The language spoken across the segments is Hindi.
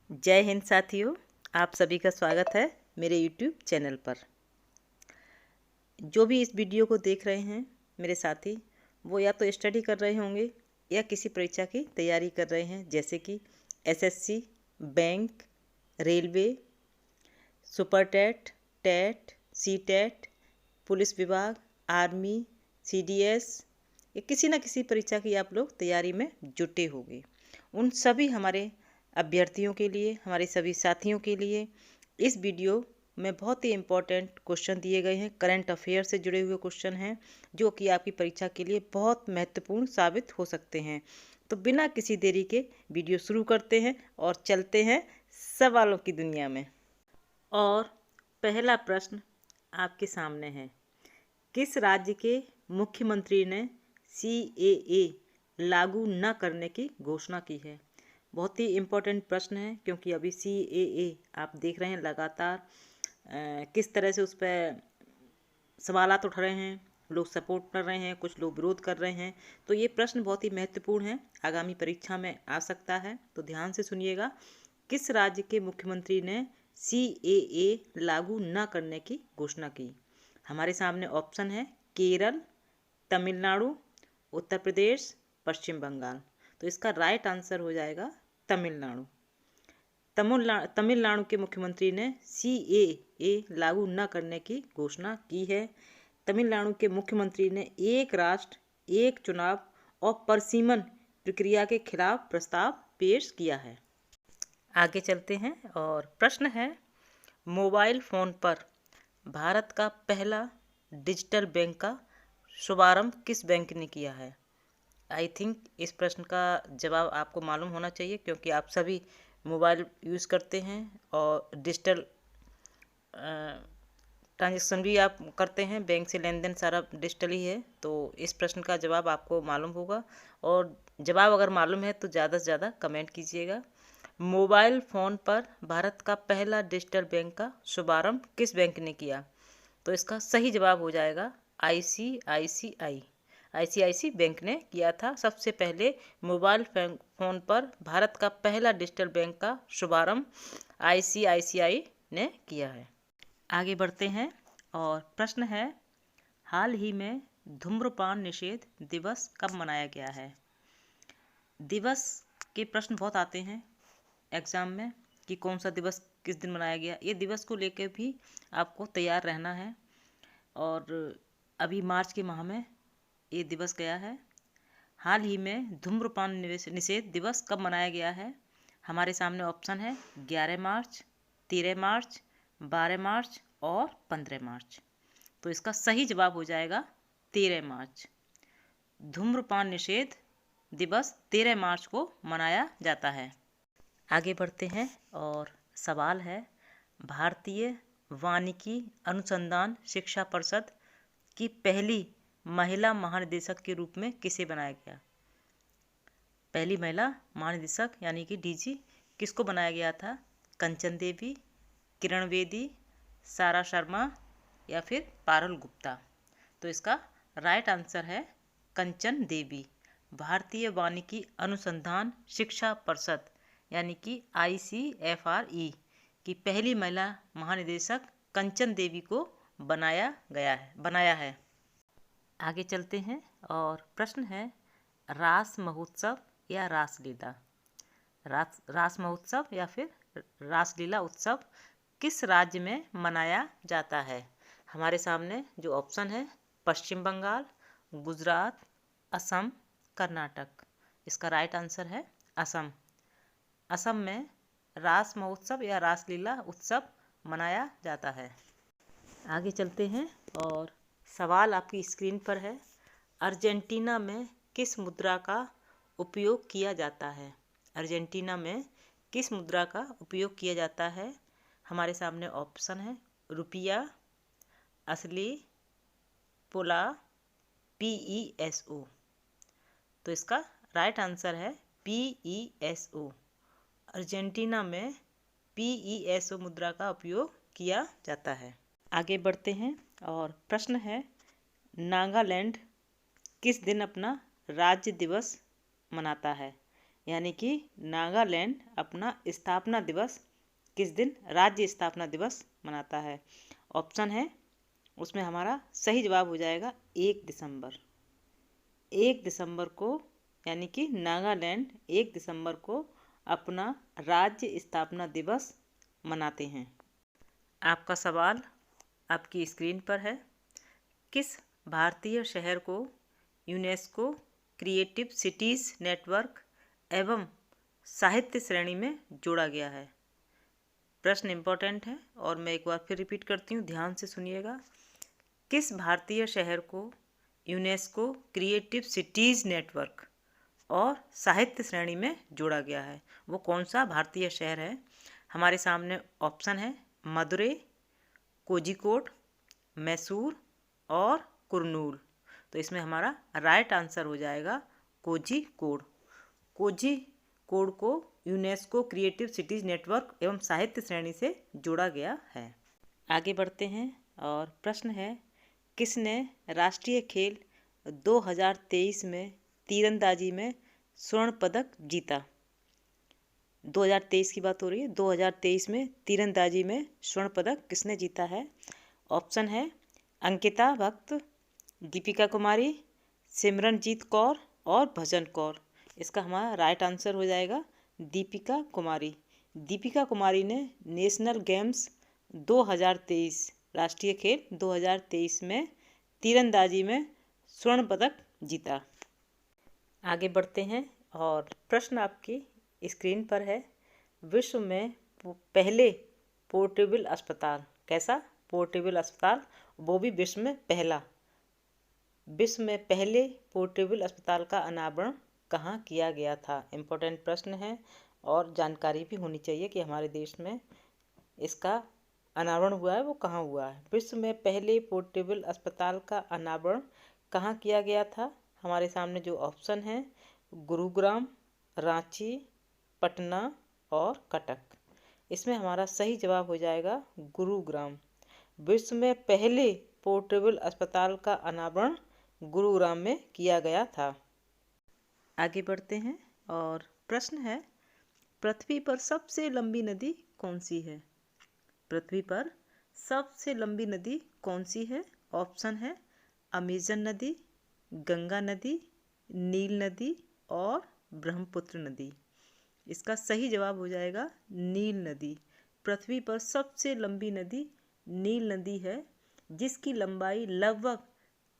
जय हिंद साथियों, आप सभी का स्वागत है मेरे YouTube चैनल पर। जो भी इस वीडियो को देख रहे हैं मेरे साथी, वो या तो स्टडी कर रहे होंगे या किसी परीक्षा की तैयारी कर रहे हैं, जैसे कि SSC, bank, railway, super TET, TET, C TET, police विभाग, आर्मी, CDS, या किसी न किसी परीक्षा की आप लोग तैयारी में जुटे होंगे। उन सभी हमारे अभ्यर्थियों के लिए, हमारे सभी साथियों के लिए इस वीडियो में बहुत ही इम्पोर्टेंट क्वेश्चन दिए गए हैं। करंट अफेयर से जुड़े हुए क्वेश्चन हैं जो कि आपकी परीक्षा के लिए बहुत महत्वपूर्ण साबित हो सकते हैं। तो बिना किसी देरी के वीडियो शुरू करते हैं और चलते हैं सवालों की दुनिया में। और पहला प्रश्न आपके सामने है, किस राज्य के मुख्यमंत्री ने CAA लागू न करने की घोषणा की है? बहुत ही इम्पोर्टेंट प्रश्न है, क्योंकि अभी CAA आप देख रहे हैं लगातार किस तरह से उस पर सवालात उठ रहे हैं। लोग सपोर्ट कर रहे हैं, कुछ लोग विरोध कर रहे हैं। तो ये प्रश्न बहुत ही महत्वपूर्ण है, आगामी परीक्षा में आ सकता है। तो ध्यान से सुनिएगा, किस राज्य के मुख्यमंत्री ने CAA लागू न करने की घोषणा की? हमारे सामने ऑप्शन है केरल, तमिलनाडु, उत्तर प्रदेश, पश्चिम बंगाल। तो इसका राइट आंसर हो जाएगा तमिलनाडु। तमिलनाडु के मुख्यमंत्री ने CAA लागू न करने की घोषणा की है। तमिलनाडु के मुख्यमंत्री ने एक राष्ट्र एक चुनाव और परसीमन प्रक्रिया के खिलाफ प्रस्ताव पेश किया है। आगे चलते हैं और प्रश्न है, मोबाइल फ़ोन पर भारत का पहला डिजिटल बैंक का शुभारंभ किस बैंक ने किया है? आई थिंक इस प्रश्न का जवाब आपको मालूम होना चाहिए, क्योंकि आप सभी मोबाइल यूज़ करते हैं और डिजिटल ट्रांजैक्शन भी आप करते हैं, बैंक से लेन देन सारा डिजिटल ही है। तो इस प्रश्न का जवाब आपको मालूम होगा, और जवाब अगर मालूम है तो ज़्यादा से ज़्यादा कमेंट कीजिएगा। मोबाइल फ़ोन पर भारत का पहला डिजिटल बैंक का शुभारंभ किस बैंक ने किया? तो इसका सही जवाब हो जाएगा ICICI बैंक ने किया था। सबसे पहले मोबाइल फ़ोन पर भारत का पहला डिजिटल बैंक का शुभारंभ ICICI ने किया है। आगे बढ़ते हैं और प्रश्न है, हाल ही में धूम्रपान निषेध दिवस कब मनाया गया है? दिवस के प्रश्न बहुत आते हैं एग्ज़ाम में कि कौन सा दिवस किस दिन मनाया गया। ये दिवस को लेकर भी आपको तैयार रहना है। और अभी मार्च के माह में ये दिवस गया है। हाल ही में धूम्रपान निषेध दिवस कब मनाया गया है? हमारे सामने ऑप्शन है 11 मार्च, 13 मार्च, 12 मार्च और 15 मार्च। तो इसका सही जवाब हो जाएगा 13 मार्च। धूम्रपान निषेध दिवस 13 मार्च को मनाया जाता है। आगे बढ़ते हैं और सवाल है, भारतीय वानिकी अनुसंधान शिक्षा परिषद की पहली महिला महानिदेशक के रूप में किसे बनाया गया? पहली महिला महानिदेशक यानी कि DG किसको बनाया गया था? कंचन देवी, किरण बेदी, सारा शर्मा या फिर पारुल गुप्ता? तो इसका राइट आंसर है कंचन देवी। भारतीय वानिकी अनुसंधान शिक्षा परिषद यानी कि ICFRE की पहली महिला महानिदेशक कंचन देवी को बनाया है। आगे चलते हैं और प्रश्न है, रास महोत्सव या रासलीला, रास महोत्सव या फिर रासलीला उत्सव किस राज्य में मनाया जाता है? हमारे सामने जो ऑप्शन है, पश्चिम बंगाल, गुजरात, असम, कर्नाटक। इसका राइट आंसर है असम। असम में रास महोत्सव या रासलीला उत्सव मनाया जाता है। आगे चलते हैं और सवाल आपकी स्क्रीन पर है, अर्जेंटीना में किस मुद्रा का उपयोग किया जाता है? अर्जेंटीना में किस मुद्रा का उपयोग किया जाता है? हमारे सामने ऑप्शन है रुपया, असली, पोला, PESO। तो इसका राइट आंसर है PESO। अर्जेंटीना में PESO मुद्रा का उपयोग किया जाता है। आगे बढ़ते हैं और प्रश्न है, नागालैंड किस दिन अपना राज्य दिवस मनाता है? यानी कि नागालैंड अपना स्थापना दिवस किस दिन, राज्य स्थापना दिवस मनाता है? ऑप्शन है उसमें हमारा सही जवाब हो जाएगा 1 दिसंबर। 1 दिसंबर को, यानी कि नागालैंड 1 दिसंबर को अपना राज्य स्थापना दिवस मनाते हैं। आपका सवाल आपकी स्क्रीन पर है। किस भारतीय शहर को यूनेस्को क्रिएटिव सिटीज़ नेटवर्क एवं साहित्य श्रेणी में जोड़ा गया है? प्रश्न इम्पोर्टेंट है और मैं एक बार फिर रिपीट करती हूँ, ध्यान से सुनिएगा। किस भारतीय शहर को यूनेस्को क्रिएटिव सिटीज़ नेटवर्क और साहित्य श्रेणी में जोड़ा गया है? वो कौन सा भारतीय शहर है? हमारे सामने ऑप्शन है मदुरै, कोझिकोड, मैसूर और कुर्नूल। तो इसमें हमारा राइट आंसर हो जाएगा कोझिकोड। कोझिकोड को यूनेस्को क्रिएटिव सिटीज़ नेटवर्क एवं साहित्य श्रेणी से जोड़ा गया है। आगे बढ़ते हैं और प्रश्न है, किसने राष्ट्रीय खेल 2023 में तीरंदाजी में स्वर्ण पदक जीता? 2023 की बात हो रही है। 2023 में तीरंदाजी में स्वर्ण पदक किसने जीता है? ऑप्शन है अंकिता भक्त, दीपिका कुमारी, सिमरनजीत कौर और भजन कौर। इसका हमारा राइट आंसर हो जाएगा दीपिका कुमारी। दीपिका कुमारी ने नेशनल गेम्स 2023, राष्ट्रीय खेल 2023 में तीरंदाजी में स्वर्ण पदक जीता। आगे बढ़ते हैं और प्रश्न आपकी स्क्रीन पर है। विश्व में पहले पोर्टेबल अस्पताल, कैसा पोर्टेबल अस्पताल, वो भी विश्व में पहला, विश्व में पहले पोर्टेबल अस्पताल का अनावरण कहाँ किया गया था? इम्पोर्टेंट प्रश्न है और जानकारी भी होनी चाहिए कि हमारे देश में इसका अनावरण हुआ है वो कहाँ हुआ है। विश्व में पहले पोर्टेबल अस्पताल का अनावरण कहाँ किया गया था? हमारे सामने जो ऑप्शन है गुरुग्राम, रांची, पटना और कटक। इसमें हमारा सही जवाब हो जाएगा गुरुग्राम। विश्व में पहले पोर्टेबल अस्पताल का अनावरण गुरुग्राम में किया गया था। आगे बढ़ते हैं और प्रश्न है, पृथ्वी पर सबसे लंबी नदी कौन सी है? पृथ्वी पर सबसे लंबी नदी कौन सी है? ऑप्शन है अमेजन नदी, गंगा नदी, नील नदी और ब्रह्मपुत्र नदी। इसका सही जवाब हो जाएगा नील नदी। पृथ्वी पर सबसे लंबी नदी नील नदी है, जिसकी लंबाई लगभग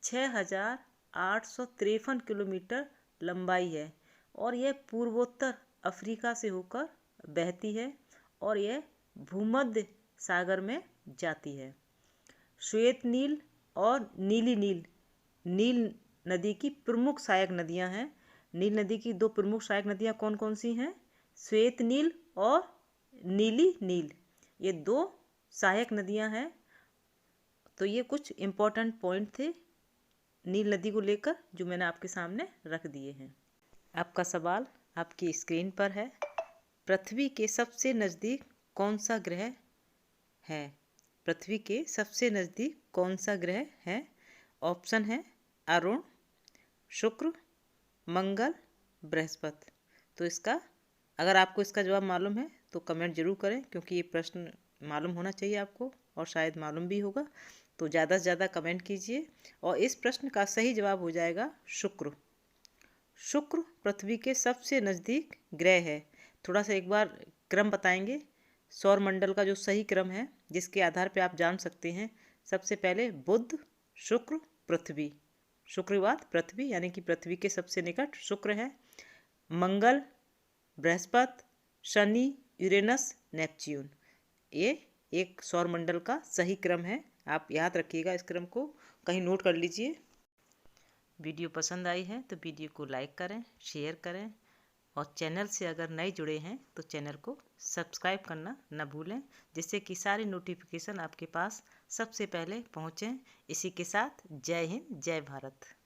6,853 किलोमीटर लंबाई है और यह पूर्वोत्तर अफ्रीका से होकर बहती है और यह भूमध्य सागर में जाती है। श्वेत नील और नीली नील, नील नदी की प्रमुख सहायक नदियां हैं। नील नदी की 2 प्रमुख सहायक नदियां कौन कौन सी हैं? श्वेत नील और नीली नील, ये 2 सहायक नदियां हैं। तो ये कुछ इम्पोर्टेंट पॉइंट थे नील नदी को लेकर जो मैंने आपके सामने रख दिए हैं। आपका सवाल आपकी स्क्रीन पर है। पृथ्वी के सबसे नज़दीक कौन सा ग्रह है? पृथ्वी के सबसे नज़दीक कौन सा ग्रह है? ऑप्शन है अरुण, शुक्र, मंगल, बृहस्पति। तो इसका, अगर आपको इसका जवाब मालूम है तो कमेंट जरूर करें, क्योंकि ये प्रश्न मालूम होना चाहिए आपको और शायद मालूम भी होगा। तो ज़्यादा से ज़्यादा कमेंट कीजिए और इस प्रश्न का सही जवाब हो जाएगा शुक्र। शुक्र पृथ्वी के सबसे नज़दीक ग्रह है। थोड़ा सा एक बार क्रम बताएंगे सौरमंडल का, जो सही क्रम है जिसके आधार पे आप जान सकते हैं। सबसे पहले बुध, शुक्र, पृथ्वी, शुक्र के बाद पृथ्वी, यानी कि पृथ्वी के सबसे निकट शुक्र है। मंगल, बृहस्पति, शनि, यूरेनस, नेपच्यून, ये एक सौरमंडल का सही क्रम है। आप याद रखिएगा, इस क्रम को कहीं नोट कर लीजिए। वीडियो पसंद आई है तो वीडियो को लाइक करें, शेयर करें और चैनल से अगर नए जुड़े हैं तो चैनल को सब्सक्राइब करना न भूलें, जिससे कि सारी नोटिफिकेशन आपके पास सबसे पहले पहुँचें। इसी के साथ जय हिंद, जय भारत।